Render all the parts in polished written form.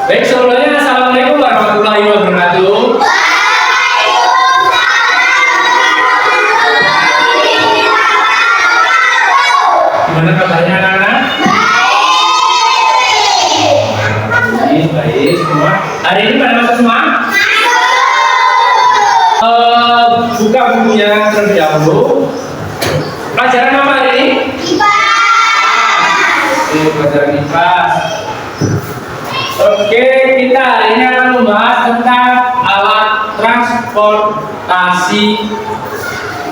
Baik, sebelumnya assalamualaikum warahmatullahi wabarakatuh. Gimana kabarnya anak-anak? Baik semua. Hari ini pada masuk semua? Buka bukunya terlebih dahulu. Pelajaran apa hari ini? Pelajaran IPA. Oke, kita hari ini akan membahas tentang alat transportasi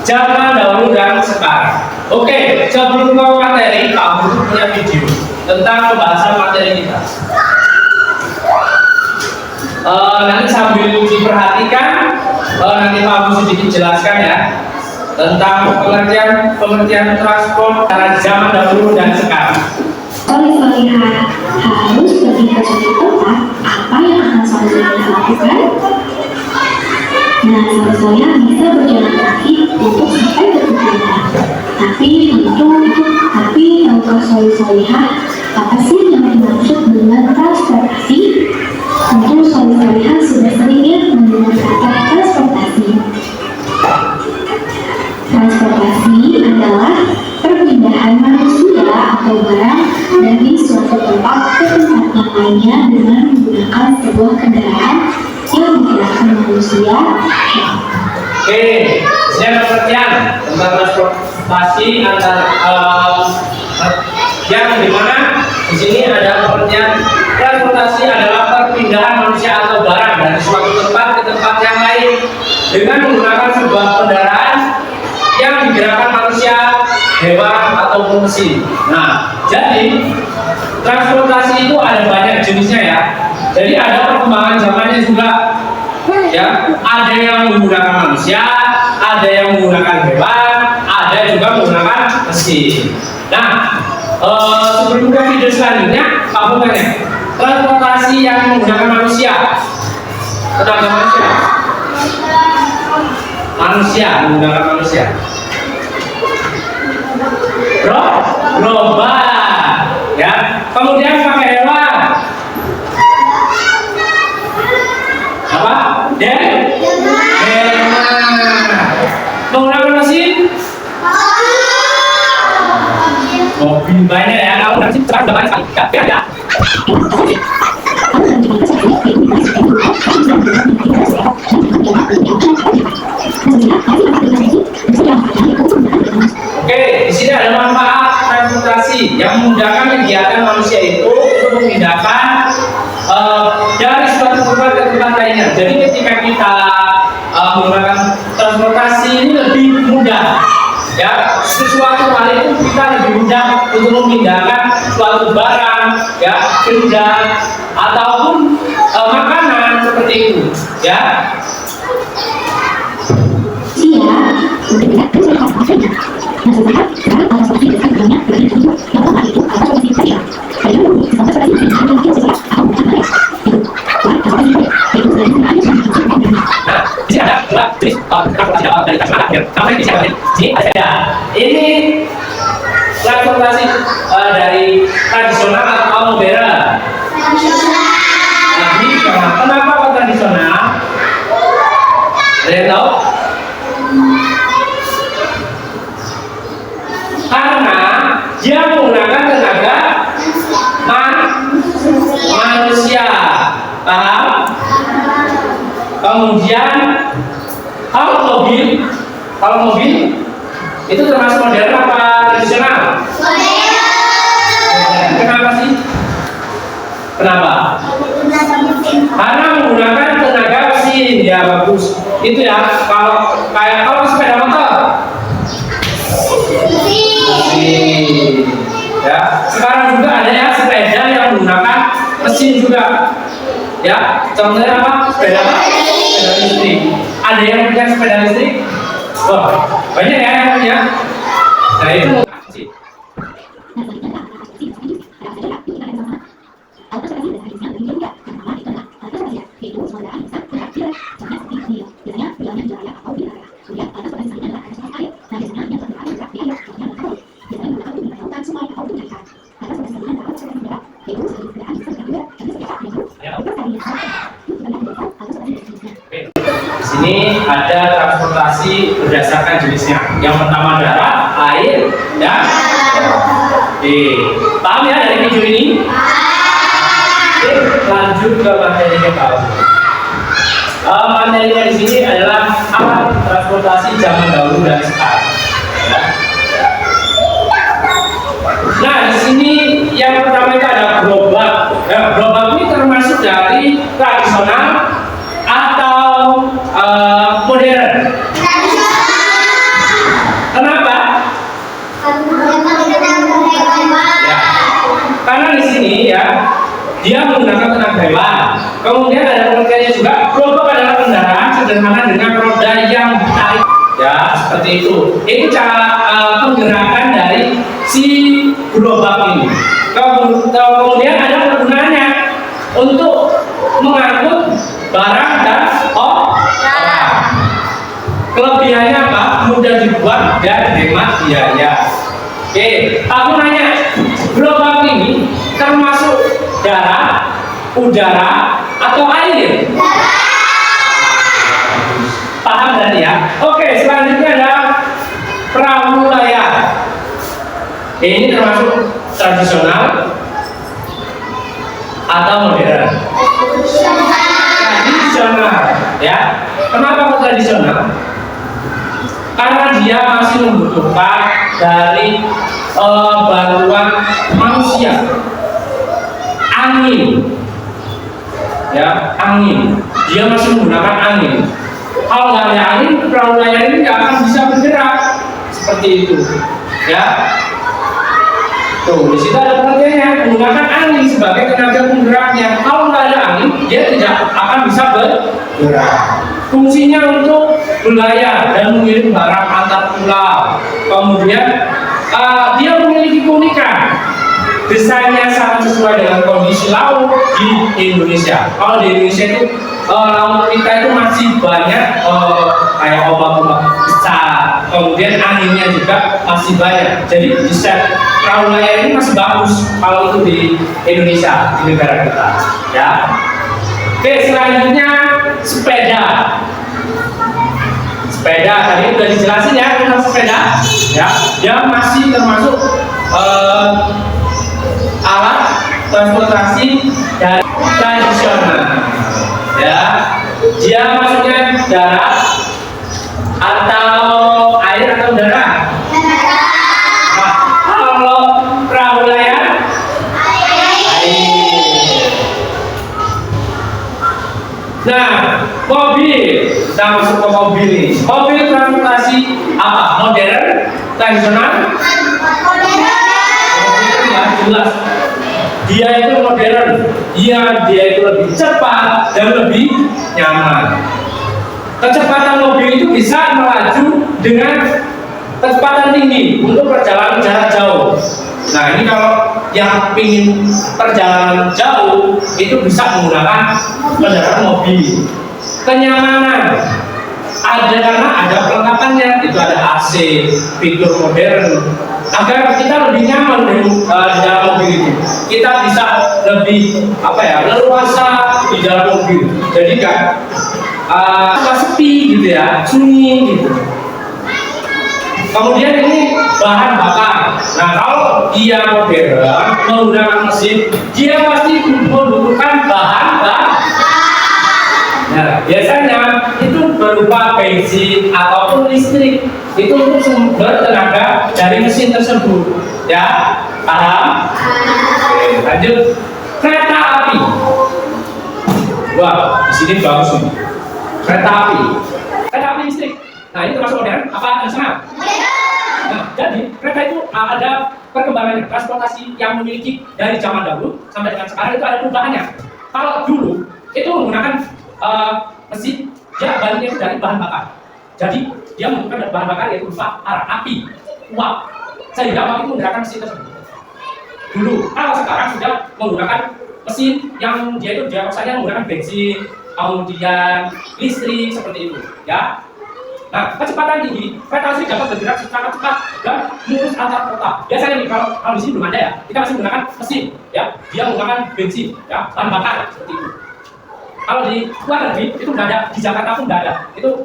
zaman dahulu dan sekarang. Oke, sebelum ke materi, kamu punya video tentang pembahasan materi kita. Nanti sambil diperhatikan, nanti kamu sedikit jelaskan ya tentang pengertian transport pada zaman dahulu dan sekarang. Soleh-solehah harus pergi ke suatu tempat, apa yang akan soleh-solehah lakukan? Nah, soleh-solehah bisa berjalan kaki untuk sampai ke tujuan. Tapi tahukah soleh-solehah apa sih yang dimaksud dengan transportasi? Tentu soleh-solehah sudah sering ya mendengar kata transportasi. Transportasi adalah perpindahan manusia atau barang dari suatu tempat ke tempat yang lainnya dengan menggunakan sebuah kendaraan yang menggerakkan manusia. Oke, saya pengertian tentang transportasi antara yang dimana di sini ada pengertian transportasi adalah perpindahan manusia atau barang dari suatu tempat ke tempat yang lain dengan menggunakan sebuah kendaraan yang digerakkan manusia, hewan ataupun mesin. Nah, jadi transportasi itu ada banyak jenisnya ya. Jadi ada perkembangan zamannya juga. Ya, ada yang menggunakan manusia, ada yang menggunakan hewan, ada juga menggunakan mesin. Nah, sebelum ke video selanjutnya, kamu tanya transportasi yang menggunakan manusia, tenaga manusia. Menggunakan manusia. Gerobak, ya. Kemudian pakai hewan. Apa? Hewan. Menggunakan mesin. Mobil banyak ya. Kalau mesin sekarang udah banyak sekali. Ya. Oke, di sini ada manfaat transportasi yang memudahkan kegiatan manusia itu untuk memindahkan dari suatu tempat ke tempat lainnya. Jadi ketika kita menggunakan transportasi ini lebih mudah, ya sesuatu hal itu kita lebih mudah untuk memindahkan suatu barang, ya benda ataupun makanan seperti itu, ya. Ini transportasi dari tradisional atau modern. Tradisional. Kenapa kok tradisional? Ada yang tahu? Karena dia menggunakan tenaga manusia, paham? Kemudian kalau mobil itu termasuk modern apa tradisional? Modern. Kenapa sih? Kenapa? Karena menggunakan tenaga mesin, ya bagus. Itu ya. Kalau sepeda motor. Ya, sekarang juga ada ya sepeda yang menggunakan mesin juga. Ya, contohnya apa? Sepeda listrik. Ada yang punya sepeda listrik? Wah, banyak ya yang punya. Nah itu sih. Ya. Yang pertama darat, air, dan oke. Paham ya dari video ini? Oke, lanjut ke materinya kau. Materinya di sini adalah alat transportasi zaman dahulu dan sekarang. Ya. Nah, di sini yang pertama itu ada gerobak. Ya, gerobak ini termasuk dari tradisional atau modern. Kenapa? Ya, karena di sini ya dia menggunakan tenaga hewan. Kemudian ada pengertiannya juga, gerobak adalah kendaraan sederhana dengan roda yang ditarik. Ya, seperti itu. Ini cara penggerakan dari si gerobak ini. Kemudian ada kegunaannya untuk mengangkut barang dan orang. Kelebihannya apa? Mudah dibuat dan hemat biaya. Oke, aku nanya, gerobak ini termasuk darat, udara, atau air? Paham tadi ya? Oke, selanjutnya ada perahu layar. Ini termasuk tradisional atau modern? Tradisional, ya. Kenapa kok tradisional? Karena dia masih membutuhkan dari bantuan manusia. Angin, ya, angin. Dia masih menggunakan angin. Kalau nggak ada angin, perahu layar ini nggak akan bisa bergerak seperti itu, ya. Tuh, di situ ada pengertiannya, menggunakan angin sebagai tenaga penggeraknya. Kalau nggak ada angin, dia tidak akan bisa bergerak. Fungsinya untuk berlayar dan mengirim barang antar pulau. Kemudian dia memiliki keunikan. Desainnya sangat sesuai dengan kondisi laut di Indonesia. Kalau di Indonesia itu laut kita itu masih banyak kayak ombak-ombak besar. Kemudian anginnya juga masih banyak. Jadi desain perahu layar ini masih bagus kalau itu di Indonesia, di negara kita. Ya. Oke, selanjutnya sepeda. Sepeda tadi sudah dijelasin ya tentang sepeda. Ya, dia masih termasuk alat transportasi dari tradisional. Ya, dia maksudnya darat atau air atau udara. Nah, kalau perahu layar air. Nah, mobil, kita masuk ke mobil nih. Mobil transportasi apa? Modern, tradisional? Mobil ya jelas. Dia itu modern, dia itu lebih cepat dan lebih nyaman. Kecepatan mobil itu bisa melaju dengan kecepatan tinggi untuk perjalanan jarak jauh. Nah, ini kalau yang ingin perjalanan jauh itu bisa menggunakan kendaraan mobil. Kenyamanan ada karena ada perlengkapannya, itu ada AC, fitur modern, agar kita lebih nyaman di dalam mobil itu. Kita bisa lebih leluasa di dalam mobil. Jadi kan sepi gitu ya, sunyi gitu. Kemudian ini bahan bakar. Nah, kalau dia modern menggunakan mesin, dia pasti membutuhkan bahan bakar. Nah, biasanya itu berupa bensin ataupun listrik. Itu untuk sumber tenaga dari mesin tersebut. Ya, paham? Oke, lanjut. Kereta api. Wah, di sini bagus nih. Kereta api. Kereta api listrik. Nah, ini termasuk modern apa tradisional? Nah, jadi kereta itu ada perkembangan transportasi yang memiliki dari zaman dahulu sampai dengan sekarang itu ada perubahannya. Kalau dulu itu menggunakan mesin, dia baliknya dari bahan bakar. Jadi dia menggunakan bahan bakar yaitu berupa arang api, uap, sehingga uap itu menggerakkan mesin tersebut. Dulu, kalau sekarang sudah menggunakan mesin yang dia biasanya menggunakan bensin, kemudian listrik seperti itu, ya. Nah, kecepatan tinggi, kereta listrik dapat bergerak secara cepat dan mulus antar kota. Biasanya nih, kalau di sini belum ada ya, kita masih menggunakan mesin, ya. Dia menggunakan bensin, ya, bahan bakar seperti itu. Kalau di luar negeri itu nggak ada, di Jakarta pun nggak ada. Itu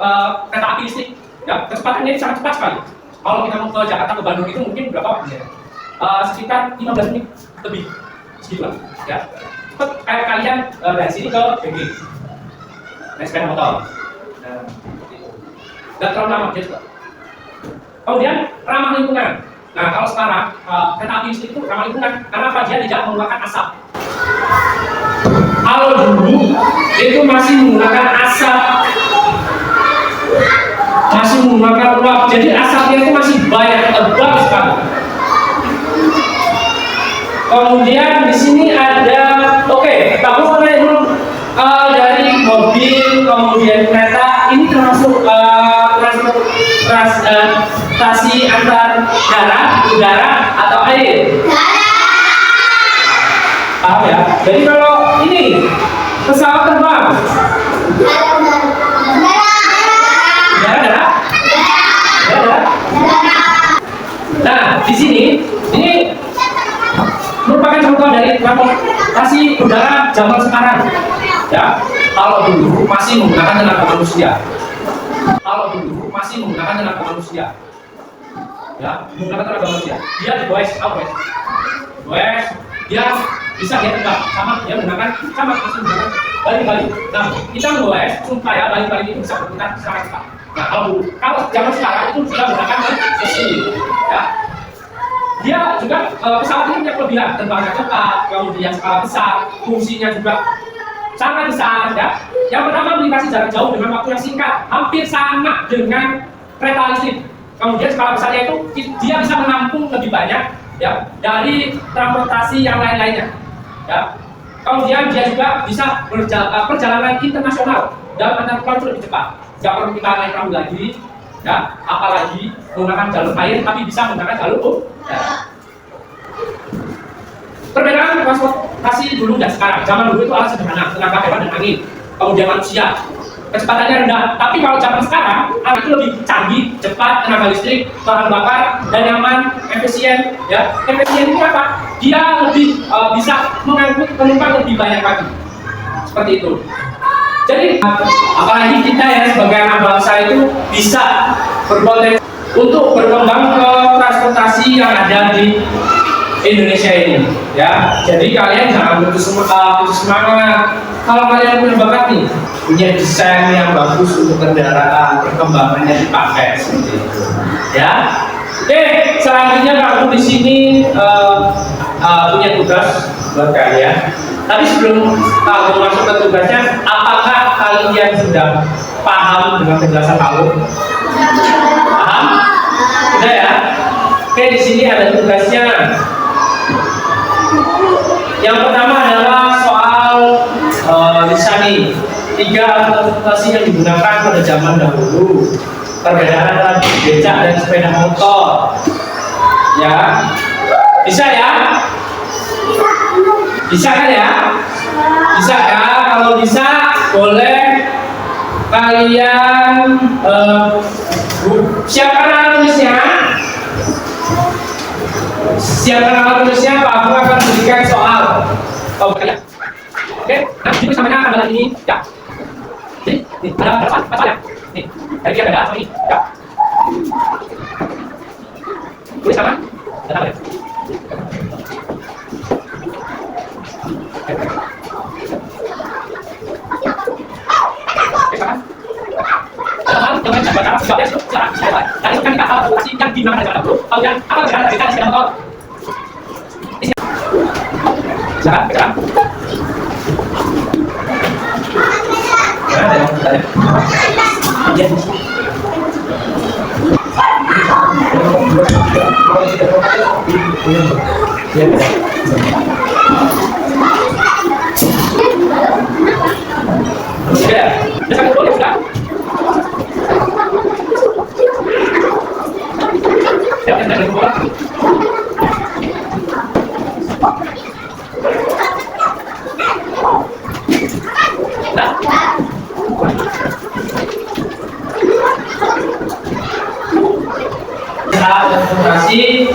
kereta api listrik, ya, kecepatannya sangat cepat sekali. Kalau kita mau ke Jakarta ke Bandung itu mungkin berapa waktunya? Sekitar 15 menit lebih, segitulah ya. Kayak kalian dari sini ke BG naik sepeda motor. Nah, nggak terlalu lama dia juga. Kemudian ramah lingkungan. Nah, kalau sekarang kereta api listrik itu ramah lingkungan karena apa? Dia tidak mengeluarkan asap. Kalau dulu itu masih menggunakan asap, masih menggunakan uap, jadi asapnya itu masih banyak, tebal sekali. Kemudian di sini ada, kamu mulai dulu dari mobil, kemudian kereta, ini termasuk transportasi antar darat, udara atau air. Paham ya? Jadi kalau ini pesawat terbang, darat. Nah, di sini ini merupakan contoh dari transportasi udara zaman sekarang. Ya, kalau dulu masih menggunakan tenaga manusia. Ya, menggunakan tenaga manusia. Dia digoes, dia bisa dia tegak sama, dia menggunakan masih menggunakan balik-balik. Nah, kita menggoes supaya balik-balik itu bisa berputar secara cepat. Nah, kalau zaman sekarang itu sudah menggunakan mesin, ya. Dia juga pesawat ini punya kelebihan, terbangnya cepat, kemudian skala besar, fungsinya juga sangat besar, ya. Yang pertama melintasi jarak jauh dengan waktu yang singkat, hampir sama dengan kereta listrik. Kemudian skala besarnya itu dia bisa menampung lebih banyak, ya, dari transportasi yang lain-lainnya, ya. Kemudian dia juga bisa perjalanan internasional dalam antar pulau itu lebih cepat. Tidak perlu kita naik perahu lagi, ya, apalagi menggunakan jalur air, tapi bisa menggunakan jalur darat. Perbedaan transportasi dulu dan sekarang. Zaman dulu itu alat sederhana, tenaga hewan dan angin, kemudian manusia, kecepatannya rendah. Tapi kalau zaman sekarang, alat itu lebih canggih, cepat, tenaga listrik, bahan bakar, dan nyaman, efisien. Ya, efisien itu apa? Dia lebih bisa mengangkut penumpang lebih banyak lagi. Seperti itu. Jadi, apalagi kita ya sebagai anak bangsa itu bisa berpotensi untuk berkembang ke transportasi yang ada di Indonesia ini, ya. Jadi kalian jangan putus semangat. Kalau kalian punya bakat nih, punya desain yang bagus untuk kendaraan, perkembangannya dipakai seperti itu, ya. Oke, selanjutnya kamu di sini punya tugas buat kalian. Tapi sebelum kamu masuk ke tugasnya, apakah kalian sudah paham dengan penjelasan kamu? Paham? Sudah ya? Oke, di sini ada tugasnya. Yang pertama adalah soal lisani. 3 transportasi yang digunakan pada zaman dahulu. Perbedaan antara becak dan sepeda motor. Ya, bisa ya? Bisa kan ya? Bisa ya? Kalau bisa, boleh kalian siapkan alat tulisnya. Siapkan alat tulisnya, Pak Abu akan berikan soal. Kalian. Oke, nah ini samanya adalah ini, ya. Jadi, nih, ada soalnya. Nih, dari dia ada ini, ya. Tulis sama? Ada ya?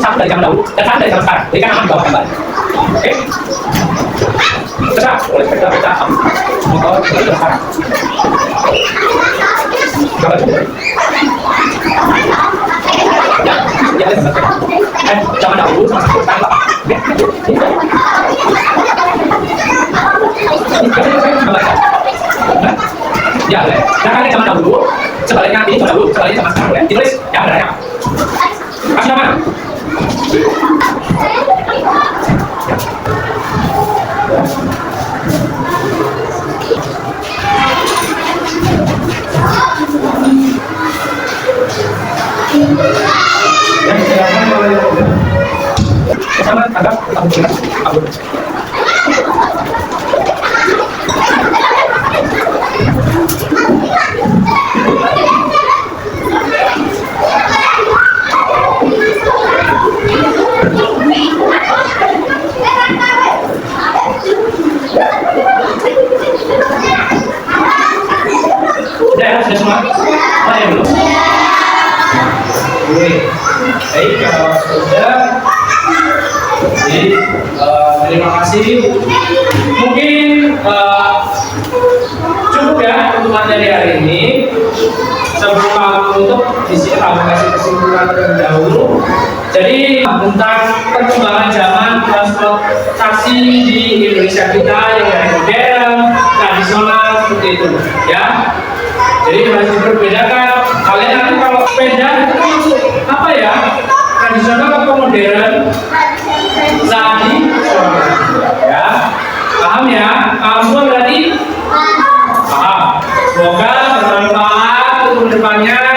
Sampai jam dahulu dan sampai jam sekarang. Berikan aman bawah kembali. Oke? Besar, boleh sepeda motor boleh besar. Coba coba. Ya. Zaman dahulu sama sekarang Pak. Ya, nah zaman dahulu, sebaliknya ini zaman dahulu, sebaliknya zaman sekarang ya. Ditulis yang benar ya. Kasih nama. Ya, silakan boleh. Sama agak aku. Udah ya, sudah semua? Ada yang belum? Oke, baik kalau sudah, jadi terima kasih. Mungkin cukup ya untuk materi hari ini. Sebelum aku tutup, di sini aku kasih kesimpulan terlebih dahulu. Jadi tentang perkembangan zaman transportasi di Indonesia kita yang dari modern, tradisional seperti itu, ya. Jadi harus diperbedakan. Kalian nanti kalau sepeda itu masuk apa ya? Tradisional atau modern? Tradisional, ya. Paham ya? Paham semua berarti? Paham. Semoga bermanfaat untuk depannya.